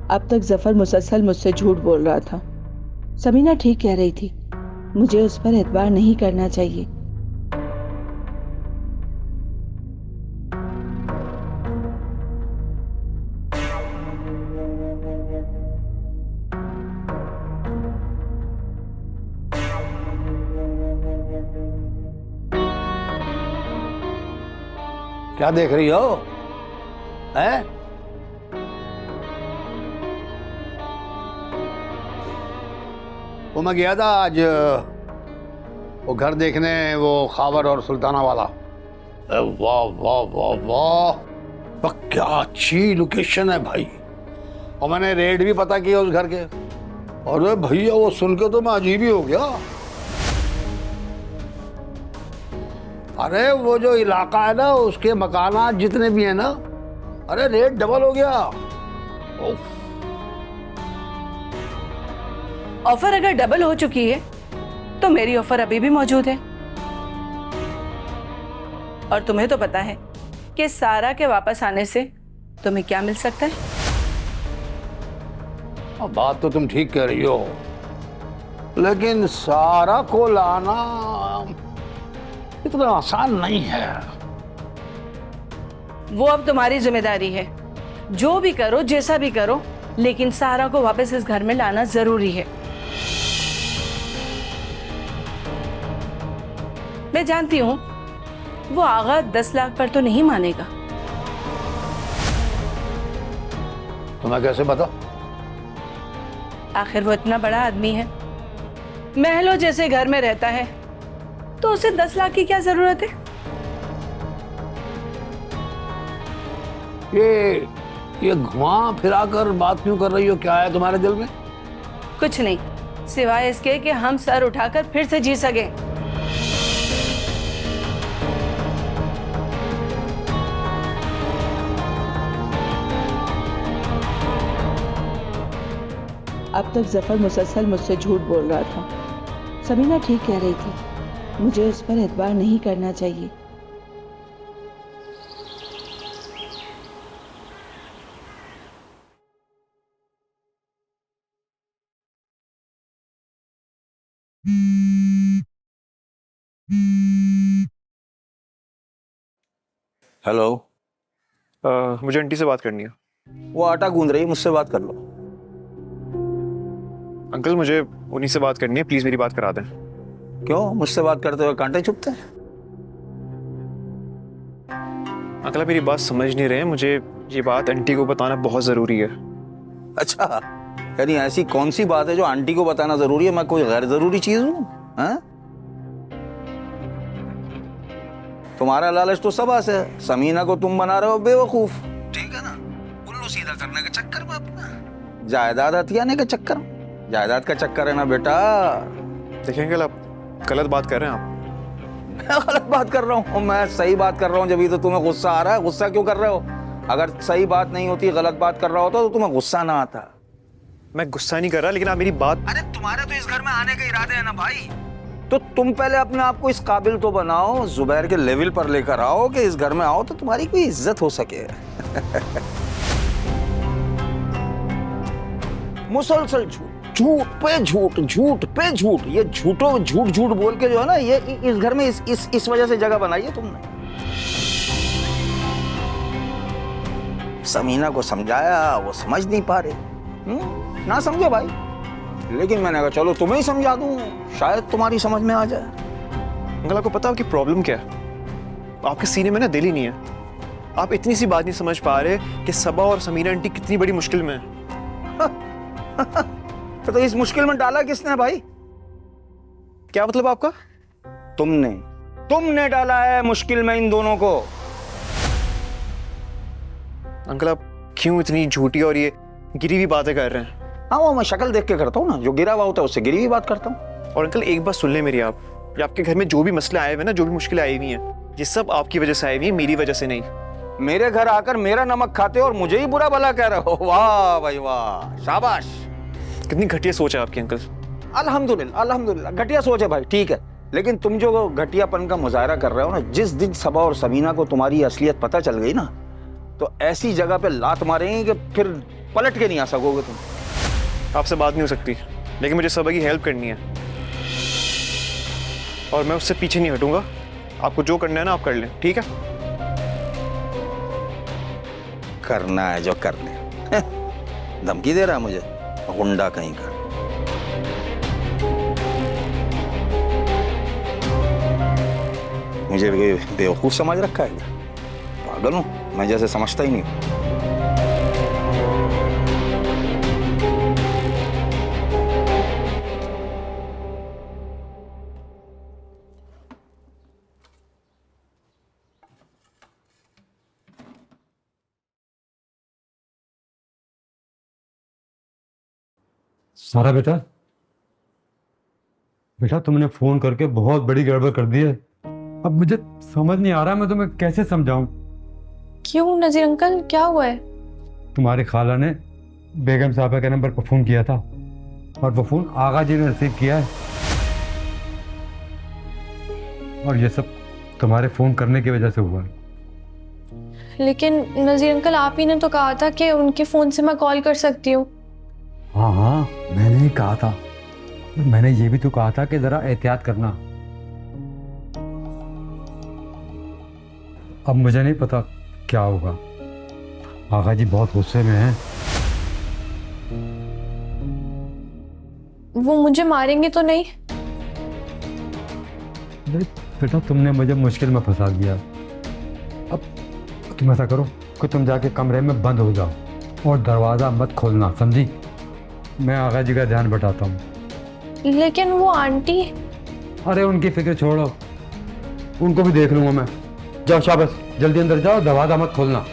अब तक जफर मुसलसल मुझसे झूठ बोल रहा था। समीना ठीक कह रही थी, मुझे उस पर एतबार नहीं करना चाहिए। क्या देख रही हो? हैं? वो मैं गया था आज वो घर देखने, वो खावर और सुल्ताना वाला। वाह वाह वाह वाह, वाह क्या अच्छी लोकेशन है भाई। और मैंने रेट भी पता किया उस घर के। और भैया वो सुन के तो मैं अजीब ही हो गया। अरे वो जो इलाका है ना, उसके मकानात जितने भी हैं ना, अरे रेट डबल हो गया। ऑफर अगर डबल हो चुकी है तो मेरी ऑफर अभी भी मौजूद है। और तुम्हें तो पता है कि सारा के वापस आने से तुम्हें क्या मिल सकता है। बात तो तुम ठीक कह रही हो, लेकिन सारा को लाना इतना आसान नहीं है। वो अब तुम्हारी जिम्मेदारी है। जो भी करो, जैसा भी करो, लेकिन सारा को वापस इस घर में लाना जरूरी है। मैं जानती हूं वो आगा 10 लाख पर तो नहीं मानेगा। तुम्हें कैसे पता? आखिर वो इतना बड़ा आदमी है, महलों जैसे घर में रहता है, तो उसे 10 लाख की क्या जरूरत है? ये घुमा फिरा कर बात क्यों कर रही हो? क्या है तुम्हारे दिल में? कुछ नहीं, सिवाय इसके कि हम सर उठाकर फिर से जी सके। अब तक जफर मुसलसल मुझसे झूठ बोल रहा था। समीना ठीक कह रही थी, मुझे उस पर एतबार नहीं करना चाहिए। हेलो। मुझे आंटी से बात करनी है। वो आटा गूंद रही है, मुझसे बात कर लो। अंकल मुझे उन्हीं से बात करनी है, प्लीज मेरी बात करा दें। क्यों? मुझसे बात करते हुए कांटे चुभते हैं? अंकल आप मेरी बात समझ नहीं रहे हैं, मुझे ये बात आंटी को बताना बहुत जरूरी है। अच्छा, यानी ऐसी कौन सी बात है जो आंटी को बताना जरूरी है? मैं कोई गैर जरूरी चीज हूँ? तुम्हारा लालच तो सबस है, समीना को तुम बना रहे हो बेवकूफ, ठीक है ना? उल्लू सीधा करने के चक्कर में, अपना जायदाद हथियाने के चक्कर में। जायदाद का चक्कर है ना बेटा। देखिए अंकल आप गलत बात कर रहे हैं। आप मैं गलत बात कर रहा हूँ? मैं सही बात कर रहा हूँ, जब तो तुम्हें गुस्सा आ रहा है। गुस्सा क्यों कर रहे हो? अगर सही बात नहीं होती, गलत बात कर रहा होता तो तुम्हें गुस्सा ना आता। मैं गुस्सा नहीं कर रहा, लेकिन आप मेरी बात। अरे तुम्हारे तो इस घर में आने के इरादे हैं ना भाई, तो तुम पहले अपने आप को इस काबिल तो बनाओ, जुबैर के लेवल पर लेकर आओ कि इस घर में आओ तो तुम्हारी कोई इज्जत हो सके। मुसलसल झूठ पे झूठ, झूठ पे झूठ, ये झूठ बोल के जो है ना, ये इस घर में इस वजह से जगह बनाई है तुमने। समीना को समझाया, वो समझ नहीं पा रहे। ना समझे भाई, लेकिन मैंने कहा चलो तुम्हें ही समझा दूं, शायद तुम्हारी समझ में आ जाए। अंकल आपको पता है आपकी प्रॉब्लम क्या है? आपके सीने में ना दिल ही नहीं है। आप इतनी सी बात नहीं समझ पा रहे कि सबा और समीना आंटी कितनी बड़ी मुश्किल में है। तो इस मुश्किल में डाला किसने भाई? क्या मतलब आपका? तुमने डाला है मुश्किल में इन दोनों को। अंकल आप क्यों इतनी झूठी और ये गिरी हुई बातें कर रहे हैं? हाँ, वो मैं शक्ल देख के करता हूँ ना, जो गिरा हुआ होता है उससे गिरी हुई बात करता हूँ। और अंकल एक बात सुन ले मेरी, आप ये आपके घर में जो भी मसले आए हुए ना, जो भी मुश्किलें आई हुई हैं, ये सब आपकी वजह से आई हुई है, मेरी वजह से नहीं। मेरे घर आकर मेरा नमक खाते हो और मुझे ही बुरा भला कह रहे हो? वाह भाई वाह, शाबाश। कितनी घटिया सोच है आपकी अंकल। अल्हम्दुलिल्लाह घटिया सोच है भाई, ठीक है, लेकिन तुम जो घटियापन का मुजाहरा कर रहे हो ना, जिस दिन सबा और समीना को तुम्हारी असलियत पता चल गई ना, तो ऐसी जगह पे लात मारेंगे कि फिर पलट के नहीं आ सकोगे तुम। आपसे बात नहीं हो सकती, लेकिन मुझे सबा की हेल्प करनी है और मैं उससे पीछे नहीं हटूंगा। आपको जो करना है ना आप कर लें, ठीक है? करना है जो कर ले। धमकी दे रहा है मुझे, गुंडा कहीं का। मुझे कोई बेवकूफ समझ रखा है क्या? पागल हूं मैं, जैसे समझता ही नहीं। सारा बेटा, बेटा तुमने फोन करके बहुत बड़ी गड़बड़ कर दी है। अब मुझे समझ नहीं आ रहा मैं तुम्हें कैसे समझाऊं। क्यों नजीर अंकल, क्या हुआ है? तुम्हारी खाला ने बेगम साहबा के नंबर पर फोन किया था और वो फोन आगा जी ने रिसीव किया है, और ये सब तुम्हारे फोन करने की वजह से हुआ है। लेकिन नजीर अंकल, आप ही ने तो कहा था कि उनके फोन से मैं कॉल कर सकती हूँ। हाँ हाँ, मैंने ही कहा था। मैंने ये भी तो कहा था कि जरा एहतियात करना। अब मुझे नहीं पता क्या होगा। आगा जी बहुत गुस्से में हैं। वो मुझे मारेंगे तो नहीं? बेटा तुमने मुझे मुश्किल में फंसा दिया। अब तुम ऐसा करो कि तुम जाके कमरे में बंद हो जाओ और दरवाज़ा मत खोलना, समझी? मैं आगा जी का ध्यान बटाता हूँ। लेकिन वो आंटी। अरे उनकी फिक्र छोड़ो, उनको भी देख लूँगा मैं। जाओ शाबाश, जल्दी अंदर जाओ, दरवाज़ा मत खोलना।